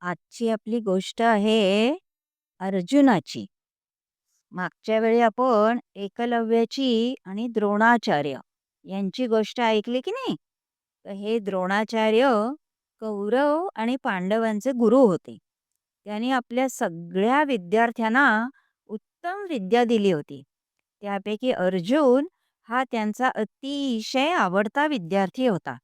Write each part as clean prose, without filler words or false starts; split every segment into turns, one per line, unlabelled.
आजची आपली गोष्ट आहे अर्जुनाची. मागच्या वेळी आपण एकलव्याची आणि द्रोणाचार्य यांची गोष्ट ऐकली की नाही? तर हे द्रोणाचार्य कौरव आणि पांडवांचे गुरु होते. त्यांनी आपल्या सगळ्या विद्यार्थ्यांना उत्तम विद्या दिली होती. त्यापैकी अर्जुन हा त्यांचा अतिशय आवडता विद्यार्थी होता.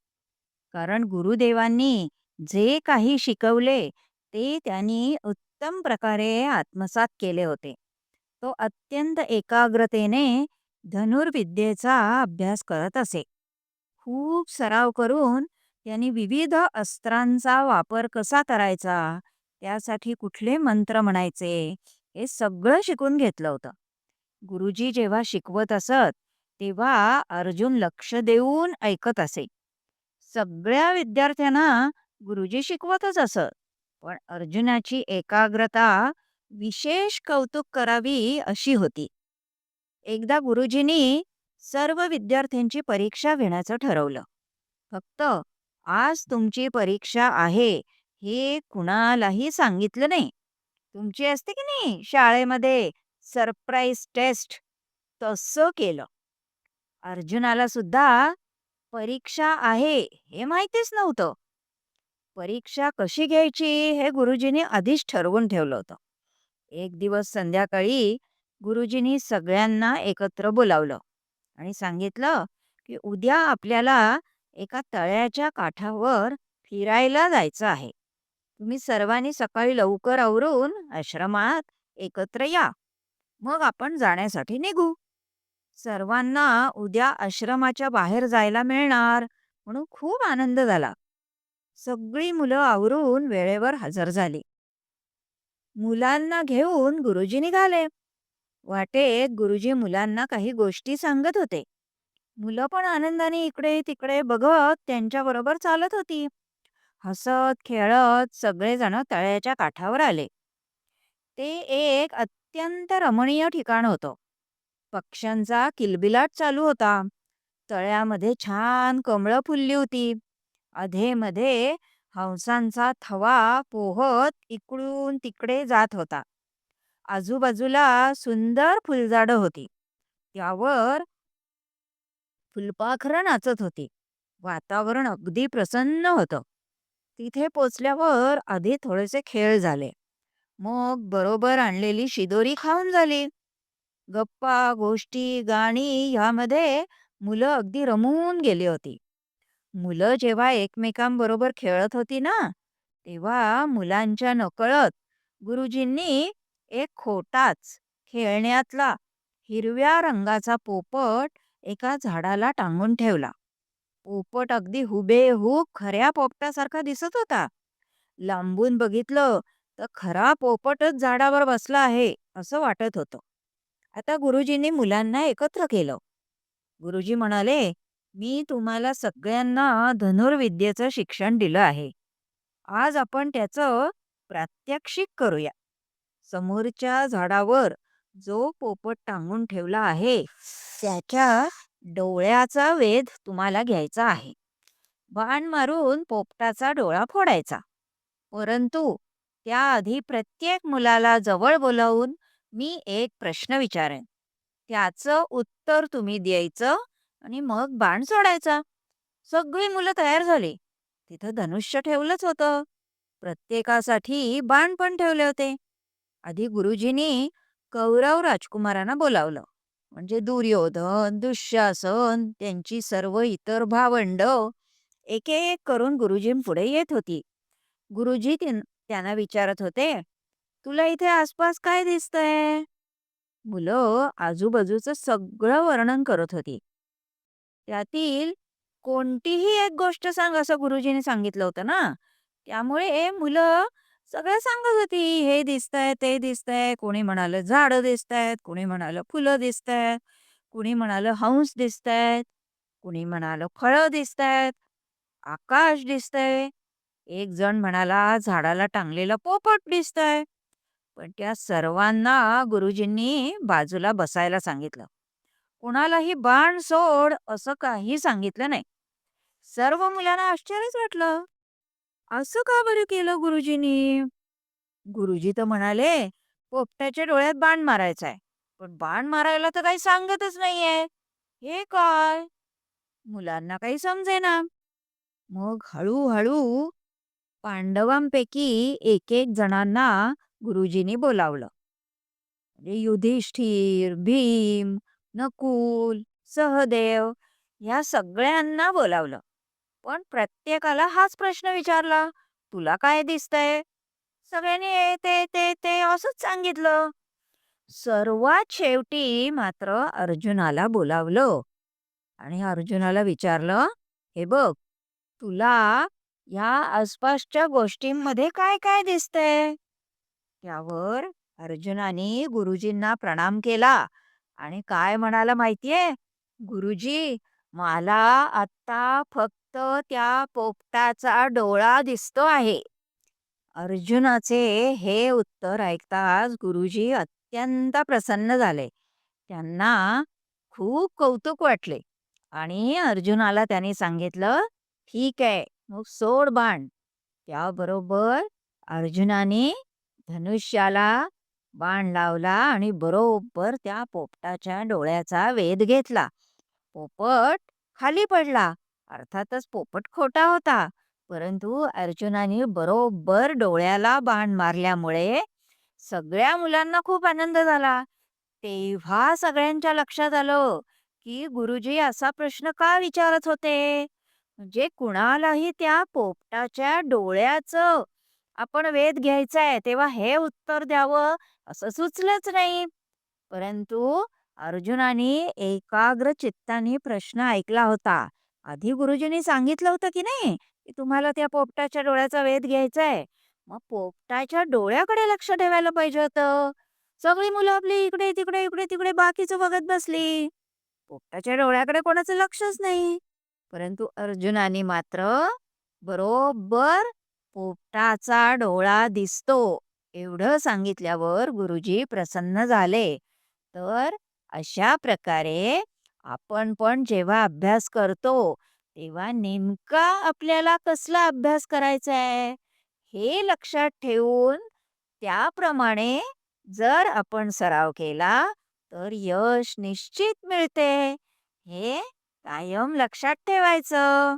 कारण गुरुदेवांनी जे काही शिकवले ते त्यांनी उत्तम प्रकारे आत्मसात केले होते. तो अत्यंत एकाग्रतेने धनुर्विद्येचा अभ्यास करत असे. खूप सराव करून त्यांनी विविध अस्त्रांचा वापर कसा करायचा, त्यासाठी कुठले मंत्र म्हणायचे, हे सगळं शिकून घेतलं होतं. गुरुजी जेव्हा शिकवत असत, तेव्हा अर्जुन लक्ष देऊन ऐकत असे. सगळ्या विद्यार्थ्यांना गुरुजी शिकवतच असत. पण अर्जुनाची एकाग्रता विशेष कौतुक करावी अशी होती. एकदा गुरुजींनी सर्व विद्यार्थ्यांची परीक्षा घेण्याचं ठरवलं. फक्त आज तुमची परीक्षा आहे हे कुणालाही सांगितलं नाही. तुमची असते की नाही शाळेमध्ये सरप्राईज टेस्ट, तसं केलं. अर्जुनाला सुद्धा परीक्षा आहे हे माहितीच नव्हतं. परीक्षा कशी घ्यायची हे गुरुजींनी आधीच ठरवून ठेवलं होतं. एक दिवस संध्याकाळी गुरुजींनी सगळ्यांना एकत्र बोलावलं आणि सांगितलं की उद्या आपल्याला एका तळ्याच्या काठावर फिरायला जायचं आहे. तुम्ही सर्वांनी सकाळी लवकर आवरून आश्रमात एकत्र या. मग आपण जाण्यासाठी निघू. सर्वांना उद्या आश्रमाच्या बाहेर जायला मिळणार म्हणून खूप आनंद झाला. सगळी मुलं आवरून वेळेवर हजर झाली. मुलांना घेऊन गुरुजी निघाले. वाटेत गुरुजी मुलांना काही गोष्टी सांगत होते. मुलं पण आनंदाने इकडे तिकडे बघत त्यांच्याबरोबर चालत होती. हसत खेळत सगळेजण तळ्याच्या काठावर आले. ते एक अत्यंत रमणीय ठिकाण होतं. पक्ष्यांचा किलबिलाट चालू होता. तळ्यामध्ये छान कमळं फुलली होती. अधेमध्ये हंसांचा थवा पोहत इकडून तिकडे जात होता. आजूबाजूला सुंदर फुलझाडं होती. त्यावर फुलपाखरं नाचत होती. वातावरण अगदी प्रसन्न होतं. तिथे पोचल्यावर आधी थोडेसे खेळ झाले. मग बरोबर आणलेली शिदोरी खाऊन झाली. गप्पा, गोष्टी, गाणी ह्यामध्ये मुलं अगदी रमून गेली होती. मुलं जेव्हा एकमेकांबरोबर खेळत होती ना, तेव्हा मुलांच्या नकळत गुरुजींनी एक खोटाच खेळण्यातला हिरव्या रंगाचा पोपट एका झाडाला टांगून ठेवला. पोपट अगदी हुबेहूब खऱ्या पोपटासारखा दिसत होता. लांबून बघितलं तर खरा पोपटच झाडावर बसला आहे असं वाटत होतं. आता गुरुजींनी मुलांना एकत्र केलं. गुरुजी म्हणाले, "मी तुम्हाला सगळ्यांना धनुर्विद्येचं शिक्षण दिलं आहे. आज आपण त्याचं प्रात्यक्षिक करूया. समोरच्या झाडावर जो पोपट टांगून ठेवला आहे, त्याच्या डोळ्याचा वेध तुम्हाला घ्यायचा आहे. बाण मारून पोपटाचा डोळा फोडायचा. परंतु त्याआधी प्रत्येक मुलाला जवळ बोलावून मी एक प्रश्न विचारेन. त्याचं उत्तर तुम्ही द्यायचं आणि मग बाण सोडायचा." सगळी मुलं तयार झाली. तिथं धनुष्य ठेवलंच होतं. प्रत्येकासाठी बाण पण ठेवले होते. आधी गुरुजींनी कौरव राजकुमारांना बोलावलं. म्हणजे दुर्योधन, दुःशासन, त्यांची सर्व इतर भावंड एक एक करून गुरुजींपुढे येत होती. गुरुजी त्यांना विचारत होते, "तुला इथे आसपास काय दिसतंय?" मुलं आजूबाजूचं सगळं वर्णन करत होती. त्यातील कोणतीही एक गोष्ट सांग असं गुरुजींनी सांगितलं होतं ना. त्यामुळे मुलं सगळं सांगत होती. हे दिसतंय, ते दिसतंय. कोणी म्हणालं झाडं दिसतायत, कोणी म्हणालं फुलं दिसतायत, कुणी म्हणालं हंस दिसतायत, कुणी म्हणालं फळं दिसतायत, आकाश दिसतंय. एक जण म्हणाला झाडाला टांगलेलं पोपट दिसतंय. पण त्या सर्वांना गुरुजींनी बाजूला बसायला सांगितलं. कुणालाही बाण सोड असं काही सांगितलं नाही. सर्व मुलांना आश्चर्यच वाटलं. असं का बरं केलं गुरुजींनी? गुरुजी तर म्हणाले, "पोपटाच्या डोळ्यात बाण मारायचा आहे." पण बाण मारायला तर काही सांगतच नाहीये. हे काय? मुलांना काही समजेना. मग हळू-हळू पांडवांपैकी एक-एक जणांना गुरुजींनी बोलावलं. म्हणजे युधिष्ठिर, भीम, नकुल, सहदेव ह्या सगळ्यांना बोलावलं. पण प्रत्येकाला हाच प्रश्न विचारला, "तुला काय दिसतंय?" सगळ्यांनी हे, ते असंच सांगितलं. सर्वात शेवटी मात्र अर्जुनाला बोलावलं आणि अर्जुनाला विचारलं, "हे बघ, तुला या आसपासच्या गोष्टींमध्ये काय-काय दिसतंय?" त्यावर अर्जुनाने गुरुजींना प्रणाम केला आणि काय म्हणाला माहितीये? "गुरुजी, मला आत्ता फक्त त्या पोपटाचा डोळा दिसतो आहे." अर्जुनाचे हे उत्तर ऐकताच गुरुजी अत्यंत प्रसन्न झाले. त्यांना खूप कौतुक वाटले आणि अर्जुनाला त्यांनी सांगितलं, "ठीक आहे, मग सोड बाण." त्याबरोबर अर्जुनाने धनुष्याला बाण लावला आणि बरोबर त्या पोपटाच्या डोळ्याचा वेध घेतला. पोपट खाली पडला. अर्थातच पोपट खोटा होता. परंतु अर्जुनाने बरोबर डोळ्याला बाण मारल्यामुळे सगळ्या मुलांना खूप आनंद झाला. तेव्हा सगळ्यांच्या लक्षात आलं, की गुरुजी असा प्रश्न का विचारत होते? म्हणजे कुणालाही त्या पोपटाच्या डोळ्याचं आपण वेध घ्यायचा आहे, तेव्हा हे उत्तर द्यावं असं सुचलंच नाही. परंतु अर्जुनाने एकाग्र चित्ताने प्रश्न ऐकला होता. आधी गुरुजींनी सांगितलं होतं की नाही, की तुम्हाला त्या पोपटाच्या डोळ्याचा वेध घ्यायचा आहे. मग पोपटाच्या डोळ्याकडे लक्ष ठेवायला पाहिजे होतं. सगळी मुलं आपली इकडे-तिकडे, इकडे-तिकडे बाकीचं बघत बसली. पोपटाच्या डोळ्याकडे कोणाचं लक्षच नाही. परंतु अर्जुनाने मात्र बरोबर पोपटाचा डोळा दिसतो एवढं सांगितल्यावर गुरुजी प्रसन्न झाले. तर अशा प्रकारे आपण पण जेव्हा अभ्यास करतो, तेव्हा नेमका आपल्याला कसला अभ्यास करायचा आहे, हे लक्षात ठेवून त्याप्रमाणे जर आपण सराव केला, तर यश निश्चित मिळते. हे कायम लक्षात ठेवायचं.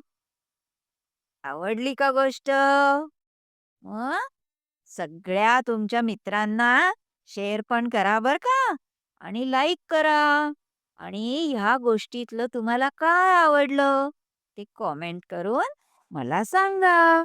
आवडली का गोष्ट? मग सगळ्या तुमच्या मित्रांना शेअर पण करा बरं का आणि लाईक करा आणि ह्या गोष्टीतलं तुम्हाला काय आवडलं ते कमेंट करून मला सांगा.